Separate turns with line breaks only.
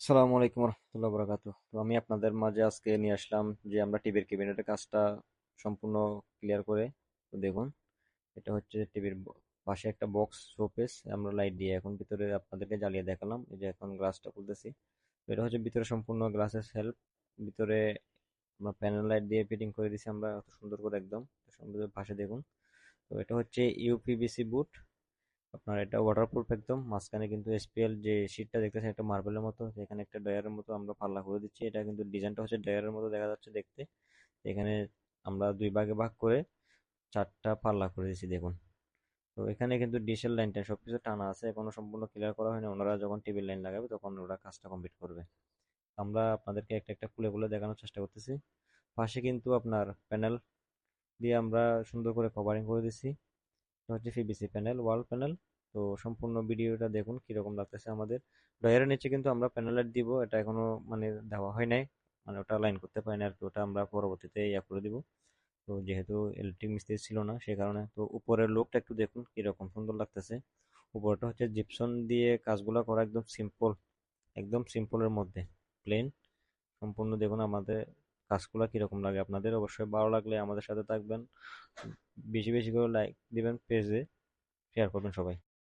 আসসালামু আলাইকুম রহমতুল্লাহ বরাকাতুহ। তো আমি আপনাদের মাঝে আজকে নিয়ে আসলাম যে আমরা টিভির ক্যাবিনেটের কাজটা সম্পূর্ণ ক্লিয়ার করে। তো দেখুন, এটা হচ্ছে টিভির পাশে একটা বক্স শোপিস। আমরা লাইট দিয়ে এখন ভিতরে আপনাদেরকে জ্বালিয়ে দেখালাম। এই যে এখন গ্লাসটা খুলতেছি। তো এটা হচ্ছে ভিতরে সম্পূর্ণ গ্লাসের হেল্প। ভিতরে আমরা প্যানেল লাইট দিয়ে ফিটিং করে দিছি আমরা এত সুন্দর করে একদম সুন্দর পাশে দেখুন। তো এটা হচ্ছে ইউপিভিসি বুট। আপনার এটা ওয়াটারপ্রুফ একদম। মাঝখানে কিন্তু এসপিএল যে শীটটা দেখতেছেন একটা মার্বেলের মতো, এখানে একটা ডয়ারের মতো আমরা পাল্লা করে দিচ্ছি। এটা কিন্তু ডিজাইনটা হচ্ছে ডয়ারের মতো দেখা যাচ্ছে দেখতে। এখানে আমরা দুই ভাগে ভাগ করে চারটা পাল্লা করে দিচ্ছি দেখুন। তো এখানে কিন্তু ডিশের লাইনটা সবকিছু টানা আছে, এখনো সম্পূর্ণ ক্লিয়ার করা হয়নি। ওনারা যখন টিভির লাইন লাগাবে তখন ওরা কাজটা কমপ্লিট করবে। আমরা আপনাদেরকে একটা একটা খুলে খুলে দেখানোর চেষ্টা করতেছি। পাশে কিন্তু আপনার প্যানেল দিয়ে আমরা সুন্দর করে কভারিং করে দিচ্ছি। এটা হচ্ছে পিভিসি প্যানেল, ওয়াল প্যানেল। তো সম্পূর্ণ ভিডিওটা দেখুন কিরকম লাগতেছে আমাদের। ড্রয়ারের নিচে কিন্তু আমরা প্যানেল লাইট দিব, এটা এখনো মানে দেওয়া হয় নাই। মানে ওটা লাইন করতে পারি না আর কি, ওটা আমরা পরবর্তীতে ইয়া করে দিব। তো যেহেতু ইলেকট্রিক মিস্ত্রি ছিল না সে কারণে। তো উপরের লোকটা একটু দেখুন কিরকম সুন্দর লাগতেছে। উপরটা হচ্ছে জিপসন দিয়ে কাজগুলো করা, একদম সিম্পল, একদম সিম্পলের মধ্যে প্লেন। সম্পূর্ণ দেখুন আমাদের কাজগুলো কিরকম লাগে আপনাদের। অবশ্যই ভালো লাগলে আমাদের সাথে থাকবেন, বেশি বেশি করে লাইক দিবেন, পেজে শেয়ার করবেন সবাই।